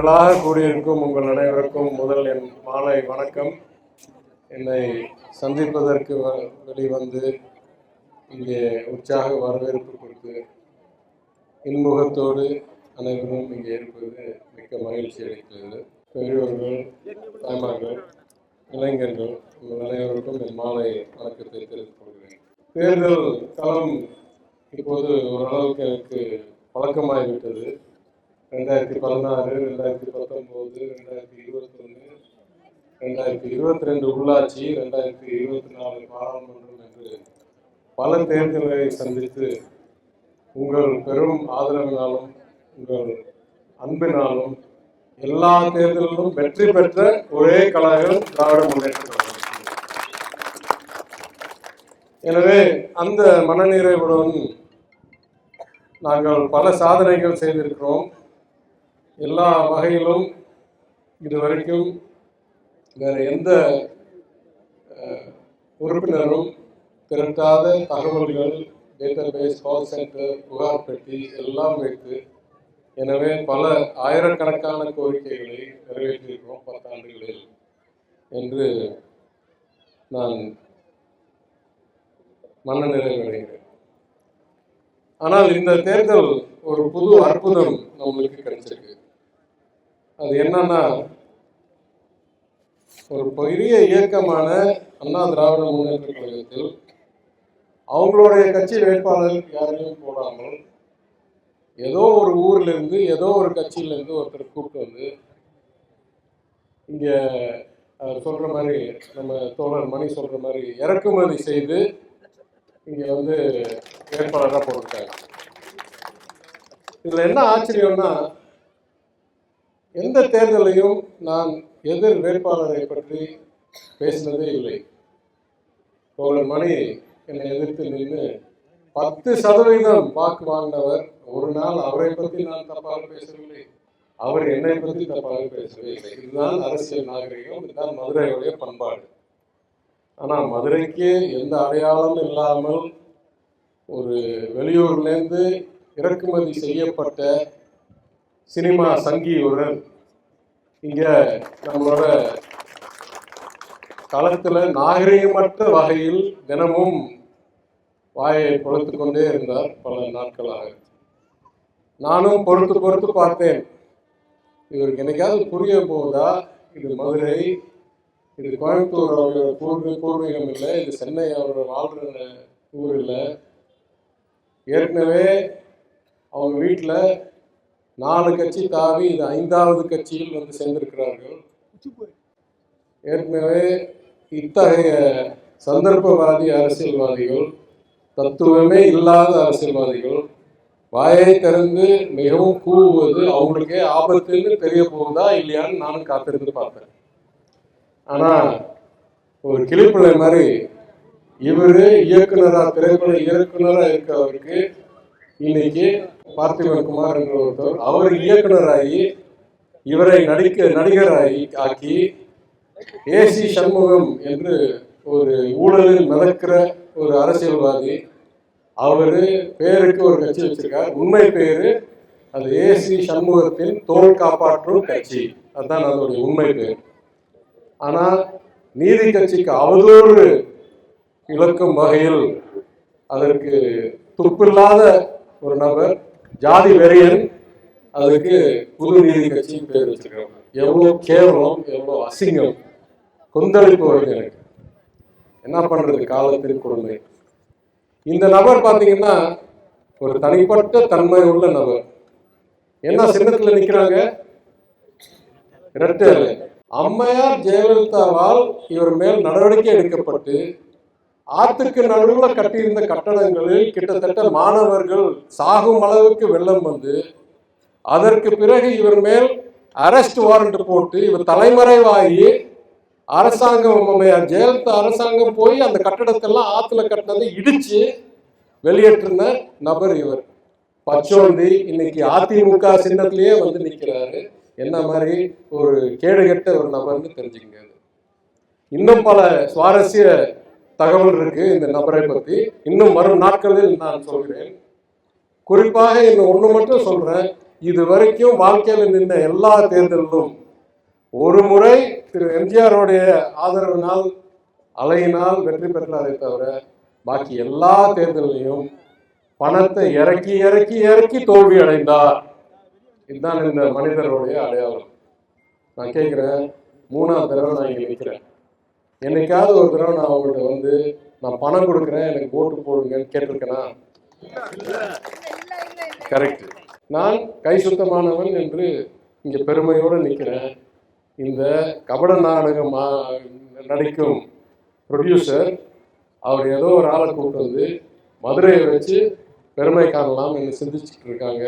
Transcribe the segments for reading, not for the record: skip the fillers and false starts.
திரளாக கூடியிருக்கும் உங்கள் அனைவருக்கும் முதல் என் மாலை வணக்கம். என்னை சந்திப்பதற்கு வெளிவந்து இங்கே உற்சாக வரவேற்பு கொடுத்து இன்முகத்தோடு அனைவரும் இங்கே இருப்பது மிக்க மகிழ்ச்சி அளிக்கிறது. பெரியவர்கள், தாய்மார்கள், இளைஞர்கள் உங்கள் அனைவருக்கும் என் மாலை வணக்கத்தை தெரிவித்துக் கொள்கிறேன். தேர்தல் களம் இப்போது ஓரளவுக்கு எனக்கு பழக்கமாகிவிட்டது. 2016, 2019, 2021, 2022 உள்ளாட்சி, 2024 பாராளுமன்றம் என்று பல தேர்தல்களை சந்தித்து உங்கள் பெரும் ஆதரவினாலும் உங்கள் அன்பினாலும் எல்லா தேர்தலிலும் வெற்றி பெற்ற ஒரே கழகம் திராவிட முன்னேற்ற கழகம். எனவே அந்த மனநிறைவுடன் நாங்கள் பல சாதனைகள் செய்திருக்கிறோம். எல்லா வகையிலும் இதுவரைக்கும் வேறு எந்த உறுப்பினரும் திரட்டாத தகவல்கள், டேட்டாபேஸ், கால் சென்டர், புகார் பெட்டி எல்லாம் வைத்து, எனவே பல ஆயிரக்கணக்கான கோரிக்கைகளை நிறைவேற்றியிருக்கிறோம் 10 ஆண்டுகளில் என்று நான் மனநிறைவடைகிறேன். ஆனால் இந்த தேர்தல் ஒரு புது அற்புதம் நம்மளுக்கு கிடைச்சிருக்கு. அது என்னன்னா, ஒரு பெரிய இயக்கமான அண்ணா திராவிட முன்னேற்ற கழகத்தில் அவங்களுடைய கட்சி வேட்பாளர் யாரையும் போடாமல் ஏதோ ஒரு ஊர்ல இருந்து ஏதோ ஒரு கட்சியில இருந்து ஒருத்தர் கூப்பிட்டு வந்து இங்க சொல்ற மாதிரி, நம்ம தோழர் மணி சொல்ற மாதிரி இறக்குமதி செய்து இங்க வந்து வேட்பாளராக போட்டிருக்காங்க. இதுல என்ன ஆச்சரியம்னா, எந்த தேர்தலையும் நான் எதிர் வேட்பாளரை பற்றி பேசினதே இல்லை. தோழர் மணி என்னை எதிர்த்து நின்று 10% வாக்கு வாங்கினவர். ஒரு நாள் அவரை பற்றி நான் தப்பாக பேசவில்லை, அவர் என்னை பற்றி தப்பாக பேசவே இல்லை. இதுதான் அரசியல் நாகரிகம், இதுதான் மதுரையுடைய பண்பாடு. ஆனால் மதுரைக்கு எந்த அடையாளமும் இல்லாமல் ஒரு வெளியூர்லேருந்து இறக்குமதி செய்யப்பட்ட சினிமா சங்கி ஒருவர் இங்கே நம்மளோட களத்தில் நாகரிகமற்ற வகையில் தினமும் வாயை பொறுத்து கொண்டே இருந்தார் பல நாட்களாக. நானும் பொறுத்து பார்த்தேன். இவருக்கு என்னைக்காவது புரிய போகுதா, இது மதுரை, இது கோயம்புத்தூர் அவரோட பூர்வீகம் இல்லை, இது சென்னை அவரோட வாழ்ற ஊர் இல்லை. ஏற்கனவே அவங்க வீட்டில் 4 கட்சி தாவி இது 5வது கட்சியில் வந்து சேர்ந்திருக்கிறார்கள். ஏற்கனவே இத்தகைய சந்தர்ப்பவாதி அரசியல்வாதிகள், தத்துவமே இல்லாத அரசியல்வாதிகள் வாயை திறந்து மிகவும் கூவுவது அவங்களுக்கே ஆபத்துன்னு தெரிய போகுதா இல்லையான்னு நானும் காத்திருந்து பார்த்தேன். ஆனால் ஒரு கிளிப்பிள்ளை மாதிரி இவரு திரைப்பட இயக்குனராக இருக்கிறவருக்கு இன்னைக்கு பார்த்திபன் குமார் என்ற ஒருத்தர் அவர் இயக்குனராகி இவரை நடிகராகி ஆக்கி ஏசி சண்முகம் என்று ஒரு ஊழலில் மிதக்கிற ஒரு அரசியல்வாதி, அவரு பேருக்கு ஒரு கட்சி வச்சிருக்கார். உண்மை பேரு அது ஏசி சண்முகத்தின் தோல் காப்பாற்றும் கட்சி, அதுதான் அதோடைய உண்மை பேர். ஆனால் நீதி கட்சிக்கு அவதூறு இழக்கும் வகையில் அதற்கு துப்பில்லாத ஒரு நபர், ஜாதி வெறியன், அதுக்கு புது நீதி கட்சி பேர் வச்சிருக்காங்க. எவ்வளோ கேவலம், எவ்வளோ அசிங்கம், கொந்தளிப்பு வருது எனக்கு. என்ன பண்றது, காலத்தின் கொடுமை. இந்த நபர் பார்த்தீங்கன்னா ஒரு தனிப்பட்ட தன்மை உள்ள நபர். என்ன சின்னத்தில் நிற்கிறாங்க, இரட்டை இலை. அம்மையார் ஜெயலலிதாவால் இவர் மேல் நடவடிக்கை எடுக்கப்பட்டு ஆற்றுக்கு நடுவில் கட்டியிருந்த கட்டடங்களில் கிட்டத்தட்ட மாணவர்கள் சாகும் அளவுக்கு வெள்ளம் வந்து, அதற்கு பிறகு இவர் மேல் அரெஸ்ட் வாரண்ட் போட்டு இவர் தலைமறைவாகி அரசாங்கம், அம்மையார் ஜெயலலிதா அரசாங்கம் போய் அந்த கட்டடத்தெல்லாம் ஆற்றுல கட்டினதை இடிச்சு வெளியேற்றின நபர் இவர். பச்சோந்தி இன்னைக்கு அதிமுக சின்னத்திலேயே வந்து நிற்கிறாரு. என்ன மாதிரி ஒரு கேடுகட்ட ஒரு நபர்னு தெரிஞ்சுக்கங்க. இன்னும் பல சுவாரஸ்ய தகவல் இருக்கு இந்த நபரை பற்றி, இன்னும் வரும் நாட்களில் நான் சொல்கிறேன். குறிப்பாக இன்னும் ஒன்று மட்டும் சொல்றேன், இது வரைக்கும் வாழ்க்கையில நின்ற எல்லா தேர்தலிலும் ஒரு முறை திரு எம்ஜிஆருடைய ஆதரவினால் அலையினால் வெற்றி பெற்றாரே தவிர பாக்கி எல்லா தேர்தலையும் பணத்தை இறக்கி இறக்கி இறக்கி தோல்வி அடைந்தார். இதுதான் இந்த மனிதருடைய அடையாளம். நான் கேட்கிறேன், 3ஆவது தடவை நான் இங்க நிற்கிறேன். என்னைக்காவது ஒரு தடவை நான் அவங்கள்ட்ட வந்து நான் பணம் கொடுக்குறேன் எனக்கு ஓட்டு போடுங்கன்னு கேட்டிருக்கேனா? கரெக்ட். நான் கை சுத்தமானவன் என்று இங்க பெருமையோடு நிற்கிறேன். இந்த கபட நாடகம் நடிக்கும் ப்ரொடியூசர் அவர் ஏதோ ஒரு ஆளை கூப்பிட்டு வந்து மதுரையை வச்சு பெருமை காணலாம் என்று சிந்திச்சுட்டு இருக்காங்க.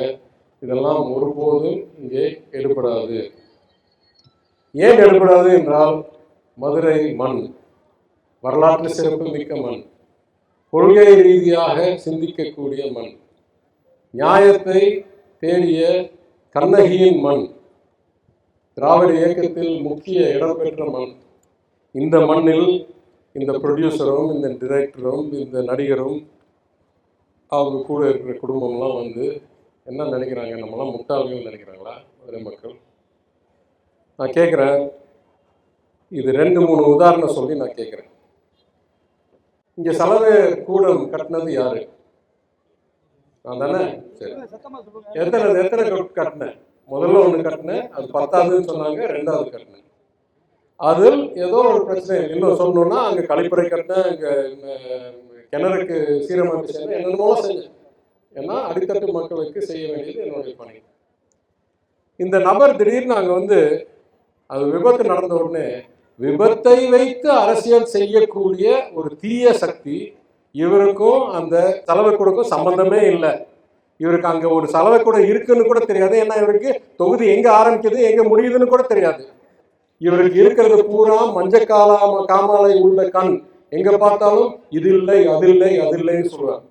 இதெல்லாம் ஒருபோதும் இங்கே எடுபடாது. ஏன் எடுபடாது என்றால், மதுரை மண் வரலாற்று சிறப்பு மிக்க மண், கொள்கை ரீதியாக சிந்திக்கக்கூடிய மண், நியாயத்தை தேடிய கண்ணகியின் மண், திராவிட இயக்கத்தில் முக்கிய இடம் பெற்ற மண். இந்த மண்ணில் இந்த ப்ரொடியூசரும் இந்த டிரெக்டரும் இந்த நடிகரும் அவங்க கூட இருக்கிற குடும்பம்லாம் வந்து என்ன நினைக்கிறாங்க? நம்மளாம் முட்டாள்கள் நினைக்கிறாங்களா மதுரை மக்கள்? நான் கேட்குறேன், இது 2-3 உதாரணம் சொல்லி நான் கேட்குறேன். இங்கே சலவை கூடம் கட்டினது யாரு? நான் தானே? சரி, எத்தனை கட்டினேன்? முதல்ல ஒன்று கட்டினேன், அது 10ஆவதுன்னு சொன்னாங்க, 2ஆவது கட்டினேன். அதில் ஏதோ ஒரு பிரச்சனை இன்னும் சொல்லணும்னா, அங்கே கழிப்பறை கட்டினேன், அங்கே கிணறுக்கு சீரமைப்பு செய்யணும், என்னென்னமோ செஞ்சேன். ஏன்னா அடித்தட்டு மக்களுக்கு செய்ய வேண்டியது என்னுடைய பணி. இந்த நபர் திடீர்னு அங்கே வந்து அது விபத்து நடந்த உடனே விபத்தை வைத்து அரசியல் செய்யக்கூடிய ஒரு தீய சக்தி, இவருக்கும் அந்த சலவை கூடக்கும் சம்பந்தமே இல்லை. இவருக்கு அங்கே ஒரு சலவை கூட இருக்குன்னு கூட தெரியாது. ஏன்னா இவருக்கு தொகுதி எங்கே ஆரம்பிக்குது எங்கே முடியுதுன்னு கூட தெரியாது. இவருக்கு இருக்கிறது பூரா காமாலை உள்ள கண். எங்க பார்த்தாலும் இது இல்லை அது இல்லை அது இல்லைன்னு சொல்லுவார்.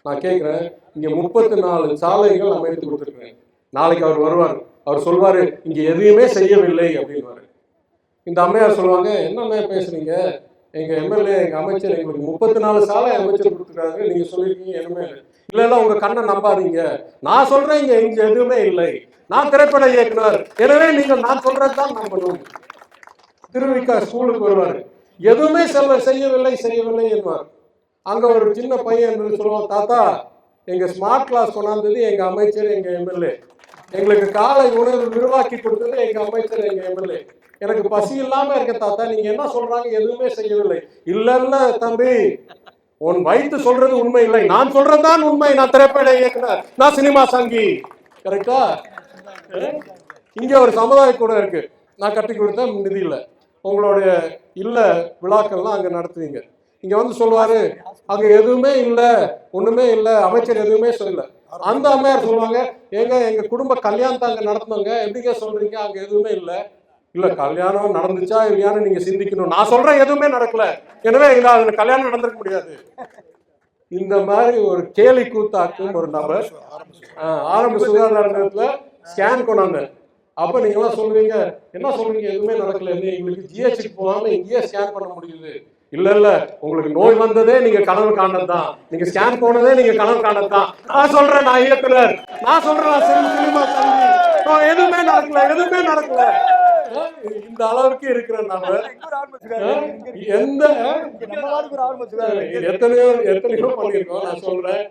நான் கேட்குறேன், இங்கே 34 சாலைகள் அமைத்து கொடுத்துருக்கேன். நாளைக்கு அவர் வருவார், அவர் சொல்வாரு இங்க எதையுமே செய்யவில்லை அப்படின்னு. இந்த அம்மையார் சொல்லுவாங்க, என்ன பேசுறீங்க, எங்க எம்எல்ஏ எங்க அமைச்சர் எங்களுக்கு 34 சாலை அமைச்சர் கொடுத்துருக்காங்க, நீங்க சொல்லியிருக்கீங்க எதுவுமே இல்லை. இல்லைன்னா உங்க கண்ணை நம்பாதீங்க, நான் சொல்றேன் இங்க எதுவுமே இல்லை, நான் திரைப்பட இயக்குனர், எனவே நீங்க நான் சொல்றதுதான் நம்பணும். திருவிக்கா ஸ்கூலுக்கு வருவாரு, எதுவுமே செய்யவில்லை என்பார். அங்க ஒரு சின்ன பையன் சொல்லுவான், தாத்தா எங்க ஸ்மார்ட் கிளாஸ் கொண்டாந்தது எங்க அமைச்சர் எங்க எம்எல்ஏ, எங்களுக்கு காலை உணவு உருவாக்கி கொடுத்தது எங்க அமைச்சர் எங்க எம்எல்ஏ, எனக்கு பசி இல்லாம இருக்க தாத்தா, நீங்க என்ன சொல்றாங்க எதுவுமே செய்யவில்லை. இல்ல தம்பி, உன் வயிற்று சொல்றது உண்மை இல்லை, நான் சொல்றதுதான் உண்மை, நான் திரைப்பட இயக்குனர், நான் சினிமா சங்கி. கரெக்டா? இங்க ஒரு சமுதாய கூட இருக்கு, நான் கட்டி கொடுத்த நிதி இல்லை, உங்களுடைய இல்ல விழாக்கள்லாம் அங்க நடத்துவீங்க. இங்க வந்து சொல்லுவாரு அங்க எதுவுமே இல்லை, ஒண்ணுமே இல்லை, அமைச்சர் எதுவுமே சொல்லல. அந்த அம்மையார் சொல்லுவாங்க, எங்க குடும்ப கல்யாணத்தை அங்க நடத்தினவங்க, எப்படிங்க சொல்றீங்க அங்க எதுவுமே இல்லை? இல்ல கல்யாணம் நடந்துச்சா இல்லையான்னு நீங்க சிந்திக்கணும், நான் சொல்றேன் எதுவுமே நடக்கல, எனவே அதுல கல்யாணம் நடந்திருக்க முடியாது. இந்த மாதிரி ஒரு கேலி கூத்தாக்கும் ஒரு நபர் ஆரம்ப சுகாதார நிலையத்துல ஸ்கேன் கொண்டாங்க. அப்ப நீங்க எல்லாம் சொல்றீங்க, என்ன சொல்றீங்க எதுவுமே நடக்கல, எங்களுக்கு ஜிஹெச்சுக்கு போகாம இங்கேயே ஸ்கேன் பண்ண முடியுது. இல்ல உங்களுக்கு நோய் வந்ததே நீங்க கனவு காணதுதான், நீங்க ஸ்கேன் போனதே நீங்க கனவு காணதுதான். நான் சொல்றேன், நான் இயக்குனர், நான் சொல்றேன் சினிமா சங்கி, எதுவுமே நடக்கல. இந்த அளவுக்கு இருக்கிற நபர் எத்தனையோ பண்ணிருக்கோம். நான் சொல்றேன்,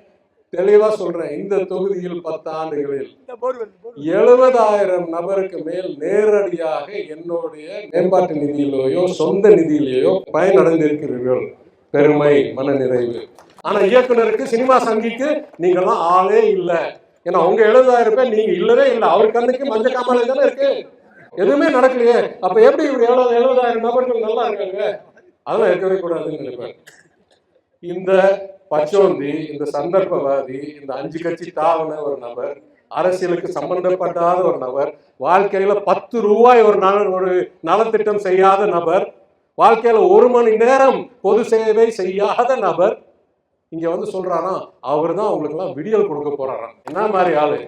தெளிவா சொல்றேன், இந்த தொகுதியில் 10 ஆண்டுகளில் 70,000 நபருக்கு மேல் நேரடியாக என்னுடைய மேம்பாட்டு நிதியிலேயோ சொந்த நிதியிலேயோ பயனடைந்திருக்கிறீர்கள். பெருமை, மன நிறைவு. ஆனா இயக்குனருக்கு, சினிமா சங்கிக்கு நீங்கெல்லாம் ஆளே இல்லை. ஏன்னா உங்க 70,000 பேர் நீங்க இல்லவே இல்லை. அவர் கண்ணுக்கு மஞ்ச காமாலை தானே இருக்கு, எதுவுமே நடக்கலையே. அப்ப எப்படி இவர் 70,000 நபர்கள் நல்லா இருக்காங்க? அதெல்லாம் இருக்கவே கூடாதுன்னு நினைப்பேன். இந்த பச்சோந்தி, இந்த சந்தர்ப்பவாதி, இந்த 5 கட்சி தாவன ஒரு நபர், அரசியலுக்கு சம்பந்தப்படாத ஒரு நபர், வாழ்க்கையில 10 ரூபாய் ஒரு நலத்திட்டம் செய்யாத நபர், வாழ்க்கையில 1 மணி நேரம் பொது சேவை செய்யாத நபர் இங்க வந்து சொல்றாராம், அவர் தான் உங்களுக்கு எல்லாம் விடியல் கொடுக்க போறாராம். என்ன மாதிரி ஆளு?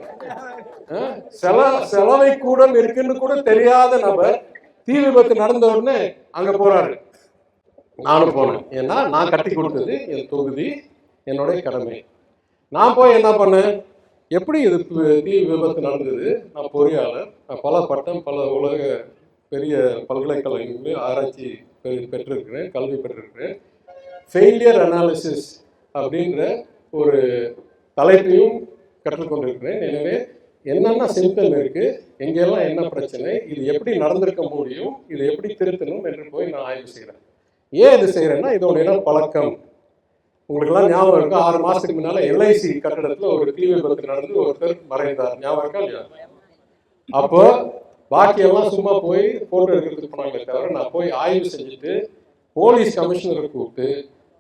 செலவை கூடம் இருக்குன்னு கூட தெரியாத நபர் தீ விபத்து நடந்த உடனே அங்க போறாரு. நானும் போனேன், ஏன்னா நான் கட்டி கொடுத்தது என் தொகுதி, என்னுடைய கடமை. நான் போய் என்ன பண்ணேன், எப்படி இது தீ விபத்து நடந்தது? நான் பொறியாளர், நான் பல பட்டம், பல உலக பெரிய பல்கலைக்கழகங்களில் ஆராய்ச்சி பெற்றிருக்கிறேன், கல்வி பெற்றிருக்கிறேன். ஃபெயிலியர் அனாலிசிஸ் அப்படின்ற ஒரு தலைப்பையும் கற்றுக்கொண்டிருக்கிறேன். எனவே என்னென்ன சிம்டம் இருக்குது, எங்கெல்லாம் என்ன பிரச்சனை, இது எப்படி நடந்திருக்க முடியும், இது எப்படி திருத்தணும் என்று போய் நான் ஆய்வு செய்கிறேன். ஏன் இது செய்கிறேன்னா, இதோட பழக்கம் உங்களுக்கெல்லாம் ஞாபகம் இருக்கும். 6 மாதத்துக்கு முன்னால் எல்ஐசி கட்டடத்தில் ஒரு தீ விபத்து நடந்து ஒருத்தர் மறைந்தார். ஞாபகம் இருக்கா இல்லையா? அப்போ பாக்கியெல்லாம் சும்மா போய் ஃபோட்டோ எடுக்கிறதுக்கு போனாங்களே தவிர, நான் போய் ஆய்வு செஞ்சுட்டு போலீஸ் கமிஷனரை கூப்பிட்டு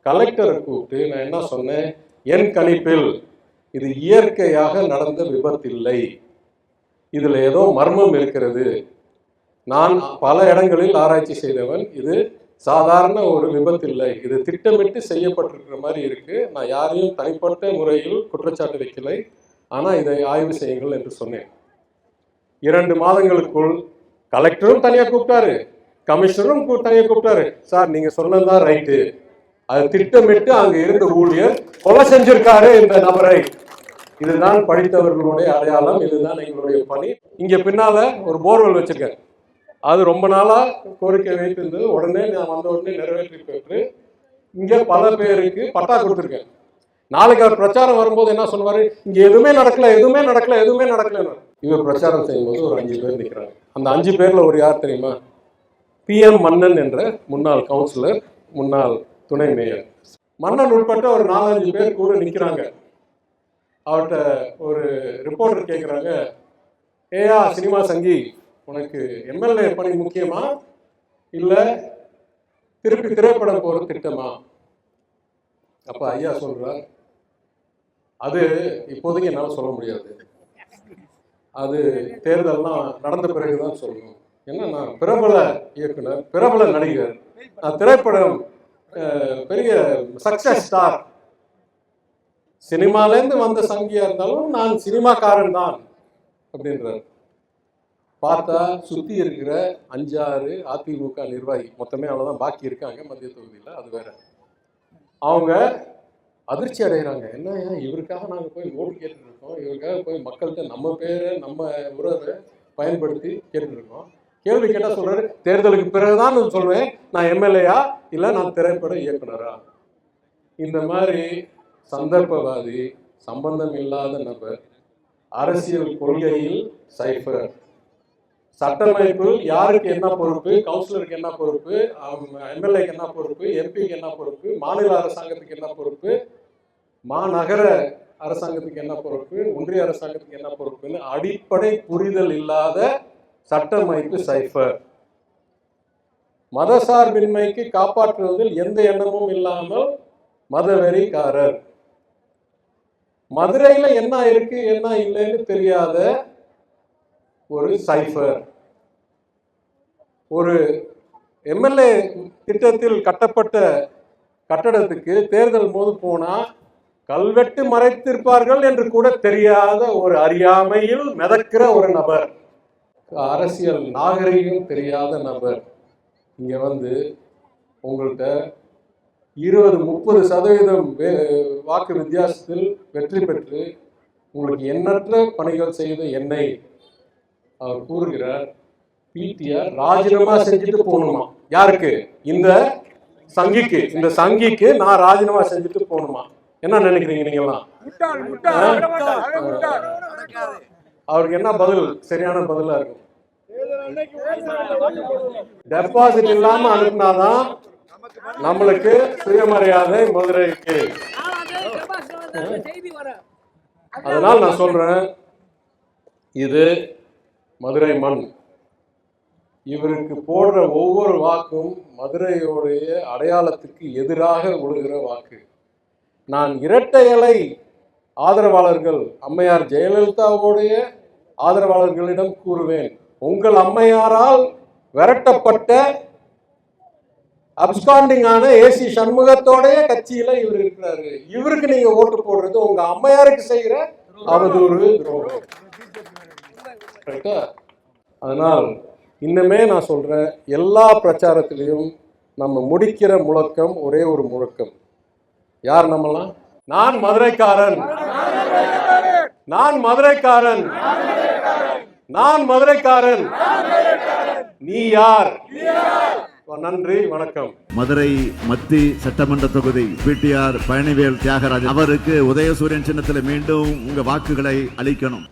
கலெக்டரை கூப்பிட்டு நான் என்ன சொன்னேன், என் கணிப்பில் இது இயற்கையாக நடந்த விபத்தில்லை, இதில் ஏதோ மர்மம் இருக்கிறது. நான் பல இடங்களில் ஆராய்ச்சி செய்தவன், இது சாதாரண ஒரு விபத்து இல்லை, இது திட்டமிட்டு செய்யப்பட்டிருக்கிற மாதிரி இருக்கு. நான் யாரையும் தனிப்பட்ட முறையில் குற்றச்சாட்டு வைக்கலை, ஆனால் இதை ஆய்வு செய்யுங்கள் என்று சொன்னேன். 2 மாதங்களுக்குள் கலெக்டரும் தனியாக கூப்பிட்டாரு, கமிஷனரும் தனியாக கூப்பிட்டாரு. சார் நீங்க சொன்னதுதான் ரைட்டு, அது திட்டமிட்டு அங்க இருந்த ஊழியர் கொலை செஞ்சிருக்காரு இந்த நபரை, இதுதான் படித்தவர்களுடைய அடையாளம், இதுதான் எங்களுடைய பணி. இங்க பின்னால ஒரு போர்வெல் வச்சிருக்காரு, அது ரொம்ப நாளா கோரிக்கை வைத்திருந்தது. உடனே நான் வந்த உடனே நிறைவேற்றி பெற்று இங்க பல பேருக்கு பட்டா கொடுத்துருக்கேன். நாளைக்கு அவர் பிரச்சாரம் வரும்போது என்ன சொல்லுவாரு, இங்க எதுவுமே நடக்கல, எதுவுமே நடக்கல, எதுவுமே நடக்கல. இவர் பிரச்சாரம் செய்யும்போது ஒரு 5 பேர் நிற்கிறாங்க. அந்த 5 பேர்ல ஒரு யார் தெரியுமா? PM மன்னன் என்ற முன்னாள் கவுன்சிலர், முன்னாள் துணை மேயர். மன்னன் உட்பட்ட ஒரு 4-5 பேர் கூட நிற்கிறாங்க. அவர்கிட்ட ஒரு ரிப்போர்ட்டர் கேட்குறாங்க, ஏயா சினிமா சங்கி, உனக்கு MLA பணி முக்கியமா இல்லை திருப்பி திரைப்படம் போகிற திட்டமா? அப்போ ஐயா சொல்றார், அது இப்போதைக்கு என்னால் சொல்ல முடியாது, அது தேர்தல்லாம் நடந்த பிறகுதான் சொல்லணும். ஏன்னா நான் பிரபல இயக்குனர், பிரபல நடிகர், நான் திரைப்படம் பெரிய சக்சஸ் ஸ்டார், சினிமாலேருந்து வந்த சங்கியா இருந்தாலும் நான் சினிமாக்காரன் தான் அப்படின்றார். பார்த்தா சுற்றி இருக்கிற 5-6 அதிமுக நிர்வாகி, மொத்தமே அவ்வளோதான் பாக்கி இருக்காங்க மத்திய தொகுதியில், அது வேற. அவங்க அதிர்ச்சி அடைகிறாங்க. என்ன இவருக்காக நாங்கள் போய் ஓட்டு கேட்டுட்டு இருக்கோம், இவருக்காக போய் மக்கள்கிட்ட நம்ம பேரை நம்ம உறவை பயன்படுத்தி கேட்டுட்டு இருக்கோம். கேள்வி கேட்டால் சொல்றாரு, தேர்தலுக்கு பிறகுதான் நான் சொல்வேன் நான் MLA-யா இல்லை நான் திரைப்பட இயக்குனரா. இந்த மாதிரி சந்தர்ப்பவாதி, சம்பந்தம் இல்லாத நபர், அரசியல் கொள்கையில் சைஃபர், சட்டமைப்பில் யாருக்கு என்ன பொறுப்பு, கவுன்சிலருக்கு என்ன பொறுப்பு, MLA-க்கு என்ன பொறுப்பு, MP-க்கு என்ன பொறுப்பு, மாநில அரசாங்கத்துக்கு என்ன பொறுப்பு, மாநகர அரசாங்கத்துக்கு என்ன பொறுப்பு, ஒன்றிய அரசாங்கத்துக்கு என்ன பொறுப்புன்னு அடிப்படை புரிதல் இல்லாத சட்டமைப்பு சைஃபர். மதசார்பின்மைக்கு காப்பாற்றுவதில் எந்த எண்ணமும் இல்லாமல் மதவெறிக்காரர். மதுரையில என்ன இருக்கு என்ன இல்லைன்னு தெரியாத ஒரு சைஃபர். ஒரு MLA திட்டத்தில் கட்டப்பட்ட கட்டடத்துக்கு தேர்தல் போது போனா கல்வெட்டு மறைத்திருப்பார்கள் என்று கூட தெரியாத ஒரு அறியாமையில் மிதக்கிற ஒரு நபர், அரசியல் நாகரிகம் தெரியாத நபர் இங்க வந்து உங்கள்கிட்ட 20-30% வாக்கு வித்தியாசத்தில் வெற்றி பெற்று உங்களுக்கு எண்ணற்ற பணிகள் செய்த என்னை அவர் கூறுகிறார், PTR ராஜினாமா செஞ்சுட்டு போகணுமா. யாருக்கு? இந்த சங்கிக்கு. இந்த சங்கிக்கு நான் ராஜினாமா செஞ்சுட்டு போகணுமா? என்ன நினைக்கிறீங்க நீங்கெல்லாம்? அவருக்கு என்ன பதில் சரியான பதிலா இருக்கும்? டெபாசிட் இல்லாம அனுப்பினாதான் நம்மளுக்கு சுயமரியாதை மதுரைக்கு. அதனால் நான் சொல்றேன், இது மதுரை மண். இவருக்கு போடுற ஒவ்வொரு வாக்கும் மதுரையோடைய அடையாளத்துக்கு எதிராக விழுகிற வாக்கு. நான் இரட்டை இலை ஆதரவாளர்கள், அம்மையார் ஜெயலலிதாவுடைய ஆதரவாளர்களிடம் கூறுவேன், உங்கள் அம்மையாரால் விரட்டப்பட்ட அப்ஸ்காண்டிங் ஆன AC சண்முகத்தோடைய கட்சியில இவர் இருக்கிறாரு. இவருக்கு நீங்க ஓட்டு போடுறது உங்க அம்மையாருக்கு செய்கிற அவதூறு, துரோகம். அதனால் இன்னுமே நான் சொல்றேன், எல்லா பிரச்சாரத்திலையும் நம்ம முடிக்கிற முழக்கம் ஒரே ஒரு முழக்கம். யார் நம்மலாம்? நான் மதுரைக்காரன். நான் மதுரைக்காரன். நான் மதுரைக்காரன். நீ யார்? நன்றி, வணக்கம். மதுரை மத்திய சட்டமன்ற தொகுதி பிடிஆர் பழனிவேல் தியாகராஜன் அவருக்கு உதயசூரியன் சின்னத்தில் மீண்டும் உங்க வாக்குகளை அளிக்கணும்.